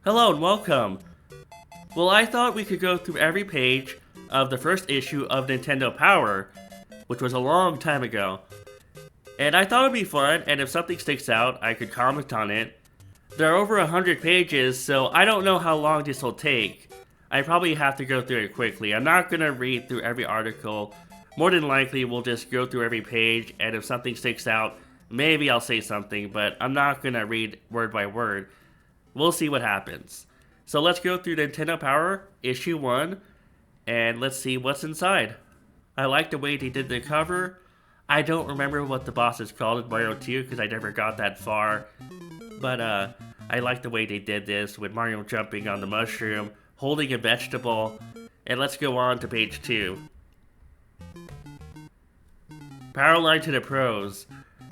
Hello and welcome. Well, I thought we could go through every page of the first issue of Nintendo Power, which was a long time ago. And I thought it'd be fun, and if something sticks out, I could comment on it. There are over 100 pages, so I don't know how long this will take. I probably have to go through it quickly. I'm not gonna read through every article. More than likely, we'll just go through every page, and if something sticks out, maybe I'll say something, but I'm not gonna read word by word. We'll see what happens. So let's go through Nintendo Power, issue 1, and let's see what's inside. I like the way they did the cover. I don't remember what the boss is called in Mario 2 because I never got that far. But I like the way they did this with Mario jumping on the mushroom, holding a vegetable. And let's go on to page 2. Power line to the pros.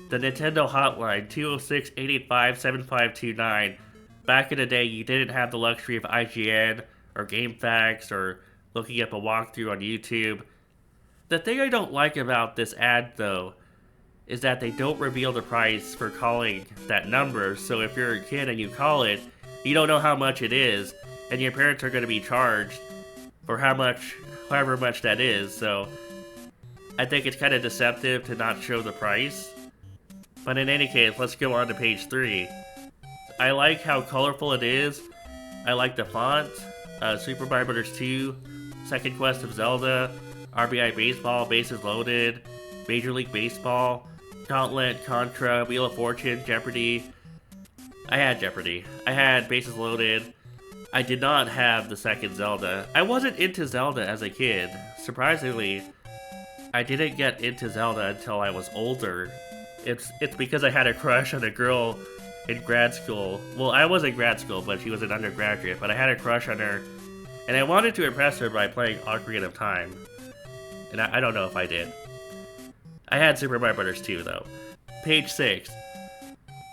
The Nintendo hotline, 206-885-7529. Back in the day, you didn't have the luxury of IGN or GameFAQs or looking up a walkthrough on YouTube. The thing I don't like about this ad, though, is that they don't reveal the price for calling that number. So if you're a kid and you call it, you don't know how much it is, and your parents are going to be charged for however much that is. So I think it's kind of deceptive to not show the price. But in any case, let's go on to page 3. I like how colorful it is. I like the font. Super Mario Bros. 2, Second Quest of Zelda, RBI Baseball, Bases Loaded, Major League Baseball, Gauntlet, Contra, Wheel of Fortune, Jeopardy. I had Jeopardy. I had Bases Loaded. I did not have the second Zelda. I wasn't into Zelda as a kid. Surprisingly, I didn't get into Zelda until I was older. It's because I had a crush on a girl in grad school. Well, I was in grad school, but she was an undergraduate, but I had a crush on her, and I wanted to impress her by playing Ocarina of Time. And I don't know if I did. I had Super Mario Bros. 2, though. Page 6.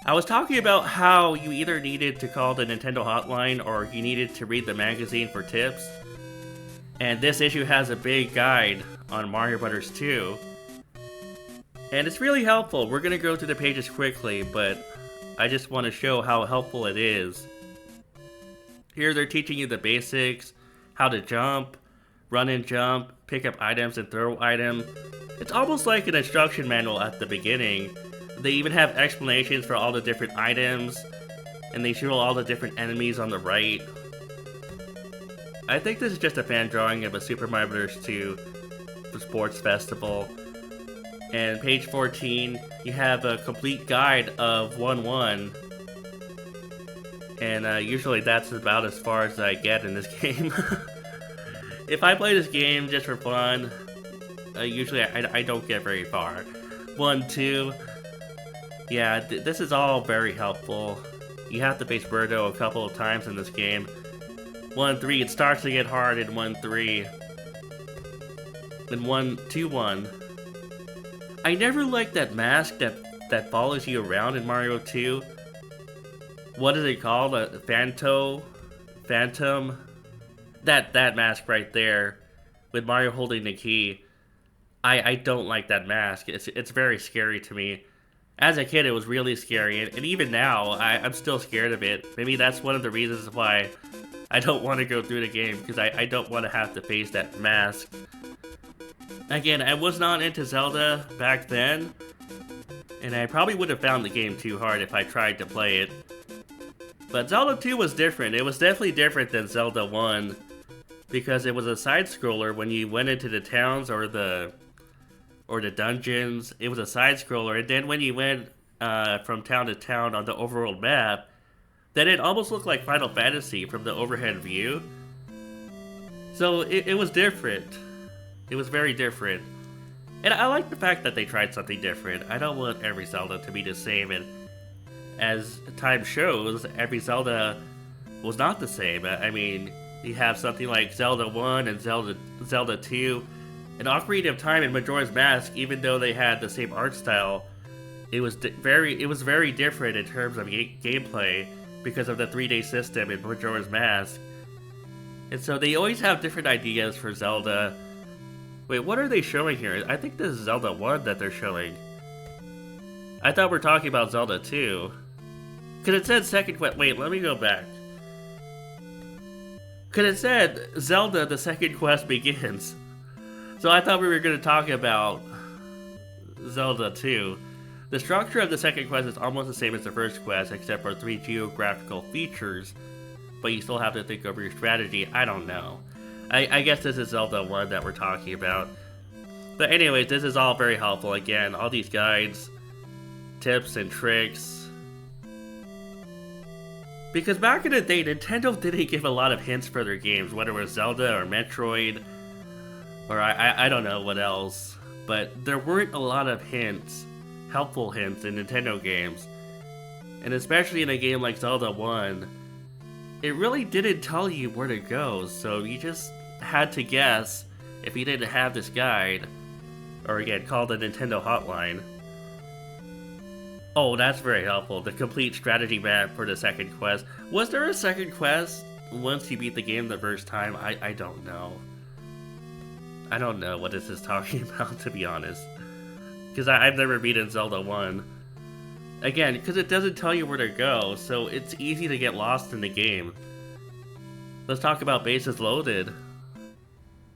I was talking about how you either needed to call the Nintendo hotline or you needed to read the magazine for tips. And this issue has a big guide on Mario Bros. 2. And it's really helpful. We're going to go through the pages quickly, but I just want to show how helpful it is. Here they're teaching you the basics, how to jump, run and jump, pick up items and throw items. It's almost like an instruction manual at the beginning. They even have explanations for all the different items, and they show all the different enemies on the right. I think this is just a fan drawing of a Super Mario Bros. 2 sports festival. And page 14, you have a complete guide of 1-1. And usually that's about as far as I get in this game. If I play this game just for fun, usually I don't get very far. 1-2, yeah, this is all very helpful. You have to face Birdo a couple of times in this game. 1-3, it starts to get hard in 1-3. Then 1-2-1. I never liked that mask that follows you around in Mario 2. What is it called? A Phantom? That mask right there, with Mario holding the key. I don't like that mask. It's very scary to me. As a kid, it was really scary, and even now, I'm still scared of it. Maybe that's one of the reasons why I don't want to go through the game, because I don't want to have to face that mask. Again, I was not into Zelda back then, and I probably would have found the game too hard if I tried to play it. But Zelda 2 was different. It was definitely different than Zelda 1, because it was a side-scroller when you went into the towns or the dungeons. It was a side-scroller, and then when you went from town to town on the overworld map, then it almost looked like Final Fantasy from the overhead view. So it was different. It was very different. And I like the fact that they tried something different. I don't want every Zelda to be the same, and as time shows, every Zelda was not the same. I mean, you have something like Zelda 1 and Zelda 2, and Ocarina of Time and Majora's Mask, even though they had the same art style, it was very different in terms of gameplay because of the 3D system in Majora's Mask. And so they always have different ideas for Zelda. Wait, what are they showing here? I think this is Zelda 1 that they're showing. I thought we were talking about Zelda 2. Because it said second quest. Wait, let me go back. Because it said Zelda the second quest begins. So I thought we were going to talk about Zelda 2. The structure of the second quest is almost the same as the first quest, except for 3 geographical features, but you still have to think over your strategy. I don't know. I guess this is Zelda 1 that we're talking about. But anyways, this is all very helpful. Again, all these guides, tips, and tricks. Because back in the day, Nintendo didn't give a lot of hints for their games, whether it was Zelda or Metroid, or I don't know what else. But there weren't a lot of hints, helpful hints in Nintendo games. And especially in a game like Zelda 1, it really didn't tell you where to go, so you just had to guess if you didn't have this guide, or again, call the Nintendo hotline. Oh, that's very helpful. The complete strategy map for the second quest. Was there a second quest once you beat the game the first time? I don't know. I don't know what this is talking about, to be honest. Because I've never beaten Zelda 1. Again, because it doesn't tell you where to go, so it's easy to get lost in the game. Let's talk about Bases Loaded.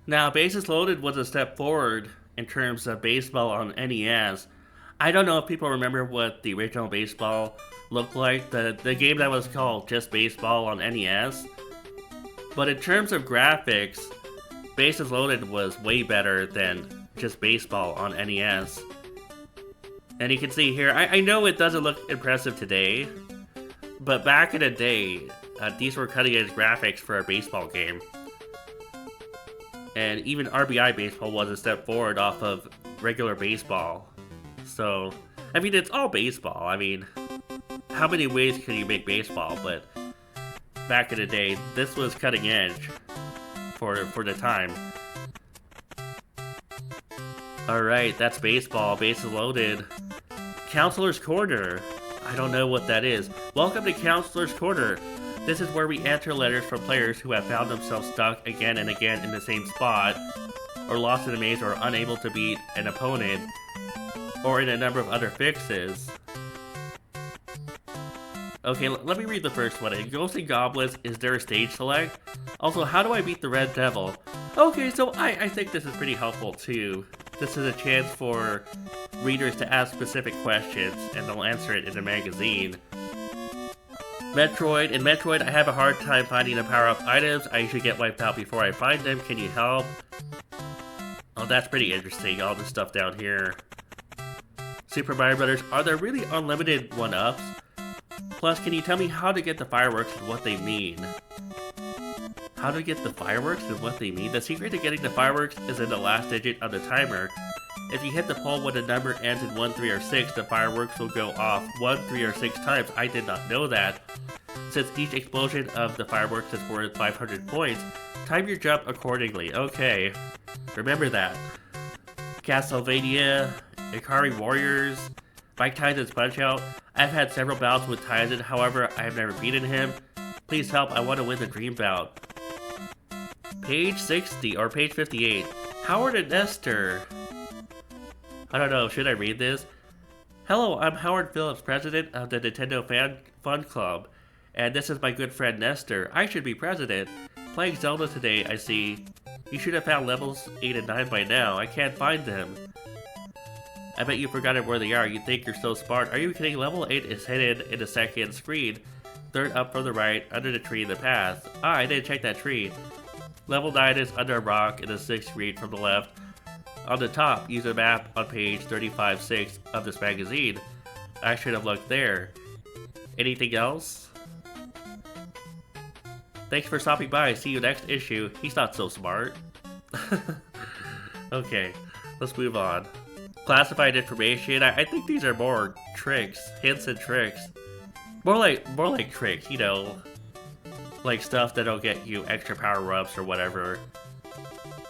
Now, Bases Loaded was a step forward in terms of baseball on NES. I don't know if people remember what the original baseball looked like, the game that was called just Baseball on NES. But in terms of graphics, Bases Loaded was way better than just Baseball on NES. And you can see here, I know it doesn't look impressive today, but back in the day, these were cutting-edge graphics for a baseball game. And even RBI Baseball was a step forward off of regular baseball. So, I mean, it's all baseball. I mean, how many ways can you make baseball? But back in the day, this was cutting edge for the time. Alright, that's baseball. Bases loaded. Counselor's Corner. I don't know what that is. Welcome to Counselor's Corner. This is where we answer letters from players who have found themselves stuck again and again in the same spot, or lost in a maze, or unable to beat an opponent, or in a number of other fixes. Okay, let me read the first one. In Ghosts and Goblins, is there a stage select? Also, how do I beat the Red Devil? Okay, so I think this is pretty helpful too. This is a chance for readers to ask specific questions, and they'll answer it in the magazine. Metroid. In Metroid, I have a hard time finding the power-up items. I usually get wiped out before I find them. Can you help? Oh, that's pretty interesting. All this stuff down here. Super Mario Brothers. Are there really unlimited 1-ups? Plus, can you tell me how to get the fireworks and what they mean? How to get the fireworks and what they mean? The secret to getting the fireworks is in the last digit of the timer. If you hit the pole when the number ends in 1, 3, or 6, the fireworks will go off 1, 3, or 6 times. I did not know that. Since each explosion of the fireworks is worth 500 points, time your jump accordingly. Okay, remember that. Castlevania, Ikari Warriors, Mike Tyson's Punch-Out. I've had several bouts with Tyson, however, I have never beaten him. Please help, I want to win the dream bout. Page 60, or page 58. Howard and Nestor. I don't know, should I read this? Hello, I'm Howard Phillips, president of the Nintendo Fun Club. And this is my good friend Nestor. I should be president. Playing Zelda today, I see. You should have found levels 8 and 9 by now. I can't find them. I bet you forgot where they are. You think you're so smart. Are you kidding? Level 8 is hidden in the second screen. Third up from the right, under the tree in the path. Ah, I didn't check that tree. Level 9 is under a rock in the 6th screen from the left. On the top, use a map on page 35-6 of this magazine. I should have looked there. Anything else? Thanks for stopping by. See you next issue. He's not so smart. Okay, let's move on. Classified information. I think these are more tricks, hints and tricks. More like tricks, you know, like stuff that'll get you extra power-ups or whatever,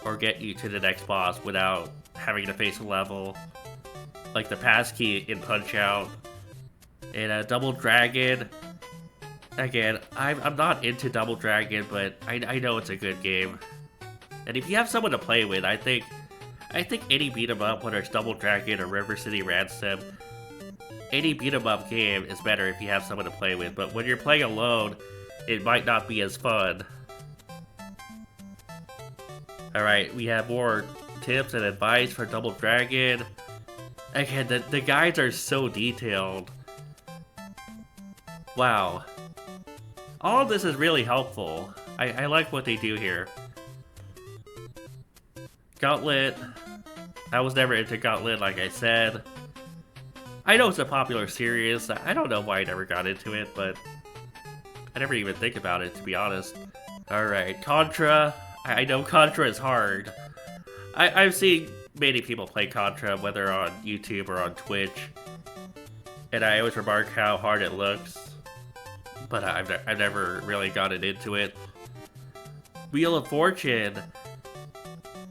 or get you to the next boss without having to face a level, like the passkey in Punch-Out, and a Double Dragon. Again, I'm not into Double Dragon, but I know it's a good game. And if you have someone to play with, I think any beat 'em up, whether it's Double Dragon or River City Ransom, any beat 'em up game is better if you have someone to play with. But when you're playing alone, it might not be as fun. Alright, we have more tips and advice for Double Dragon. Again, the guides are so detailed. Wow. All of this is really helpful. I like what they do here. Gauntlet. I was never into Gauntlet, like I said. I know it's a popular series. I don't know why I never got into it, but I never even think about it, to be honest. Alright, Contra. I know Contra is hard. I've seen many people play Contra, whether on YouTube or on Twitch. And I always remark how hard it looks. But I've never really gotten into it. Wheel of Fortune.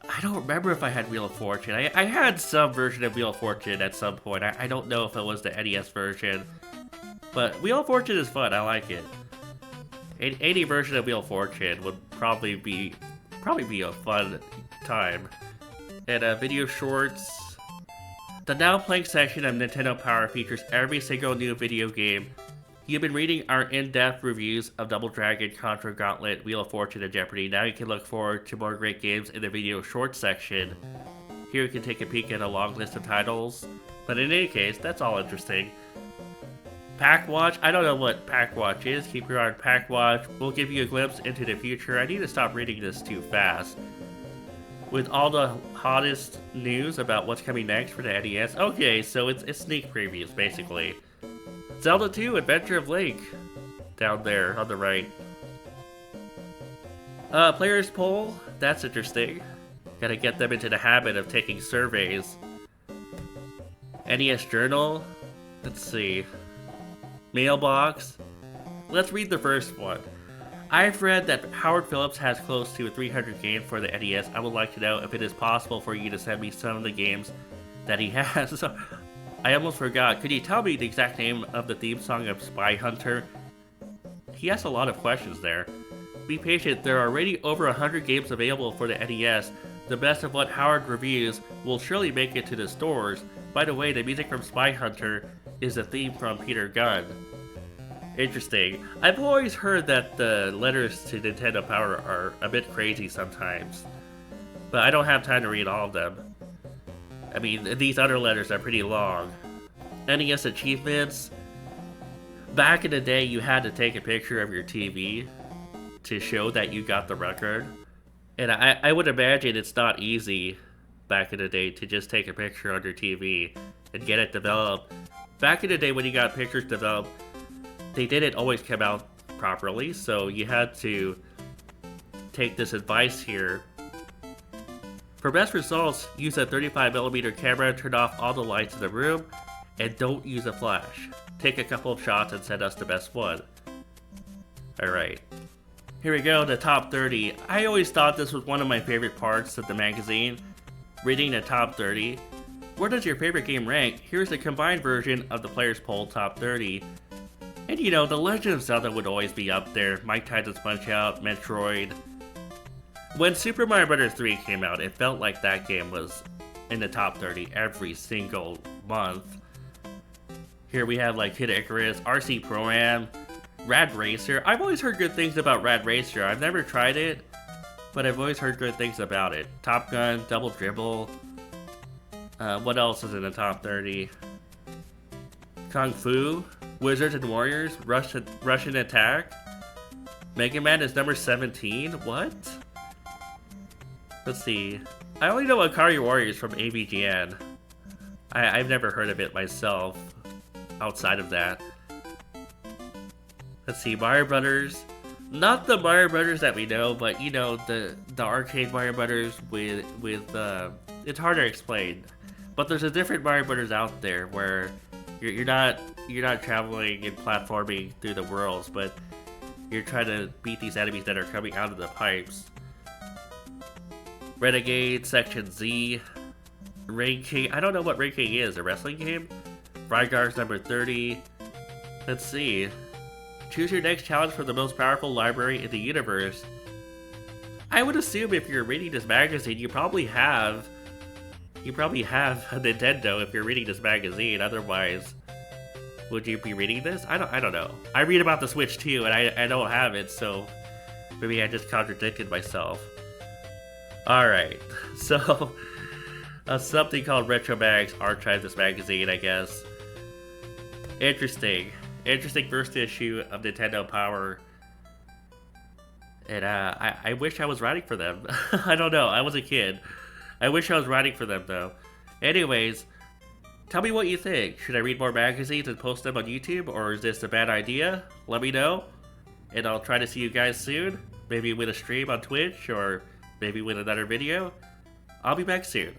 I don't remember if I had Wheel of Fortune. I had some version of Wheel of Fortune at some point. I don't know if it was the NES version. But Wheel of Fortune is fun. I like it. Any version of Wheel of Fortune would probably be a fun time. And video shorts. The Now Playing section of Nintendo Power features every single new video game. You've been reading our in-depth reviews of Double Dragon, Contra, Gauntlet, Wheel of Fortune, and Jeopardy. Now you can look forward to more great games in the video shorts section. Here you can take a peek at a long list of titles. But in any case, that's all interesting. Pack Watch. I don't know what Pack Watch is. Keep your eye on Pack Watch. We'll give you a glimpse into the future. I need to stop reading this too fast. With all the hottest news about what's coming next for the NES. Okay, so it's sneak previews, basically. Zelda 2, Adventure of Link. Down there, on the right. Players poll. That's interesting. Gotta get them into the habit of taking surveys. NES Journal. Let's see. Mailbox. Let's read the first one. I've read that Howard Phillips has close to 300 games for the NES. I would like to know if it is possible for you to send me some of the games that he has. I almost forgot. Could you tell me the exact name of the theme song of Spy Hunter? He has a lot of questions there. Be patient, there are already over 100 games available for the NES. The best of what Howard reviews will surely make it to the stores. By the way, the music from Spy Hunter is a theme from Peter Gunn. Interesting. I've always heard that the letters to Nintendo Power are a bit crazy sometimes. But I don't have time to read all of them. I mean, these other letters are pretty long. NES achievements. Back in the day, you had to take a picture of your TV to show that you got the record. And I would imagine it's not easy back in the day to just take a picture on your TV and get it developed. Back in the day when you got pictures developed, they didn't always come out properly, so you had to take this advice here. For best results, use a 35mm camera, turn off all the lights in the room, and don't use a flash. Take a couple of shots and send us the best one. Alright. Here we go, the top 30. I always thought this was one of my favorite parts of the magazine. Reading the top 30. Where does your favorite game rank? Here's a combined version of the Players Poll Top 30. And you know, The Legend of Zelda would always be up there. Mike Tyson's Punch-Out!, Metroid. When Super Mario Bros. 3 came out, it felt like that game was in the top 30 every single month. Here we have like Kid Icarus, RC Pro-Am, Rad Racer. I've always heard good things about Rad Racer. I've never tried it, but I've always heard good things about it. Top Gun, Double Dribble. What else is in the top 30? Kung Fu, Wizards and Warriors, Russian Attack. Mega Man is number 17. What? Let's see. I only know Akari Warriors from AVGN. I've never heard of it myself, outside of that. Let's see, Mario Brothers. Not the Mario Brothers that we know, but you know, the arcade Mario Brothers with it's hard to explain. But there's a different Mario Brothers out there where you're not traveling and platforming through the worlds, but you're trying to beat these enemies that are coming out of the pipes. Renegade, Section Z, Ring King. I don't know what Ring King is, a wrestling game? Rygar's number 30. Let's see. Choose your next challenge for the most powerful library in the universe. I would assume if you're reading this magazine, you probably have a Nintendo if you're reading this magazine. Otherwise, would you be reading this? I don't know. I read about the Switch too, and I don't have it, so maybe I just contradicted myself. Alright, so something called Retromags archived this magazine, I guess. Interesting. Interesting first issue of Nintendo Power. And I wish I was writing for them. I don't know, I was a kid. I wish I was writing for them though. Anyways, tell me what you think. Should I read more magazines and post them on YouTube, or is this a bad idea? Let me know, and I'll try to see you guys soon. Maybe with a stream on Twitch, or maybe with another video. I'll be back soon.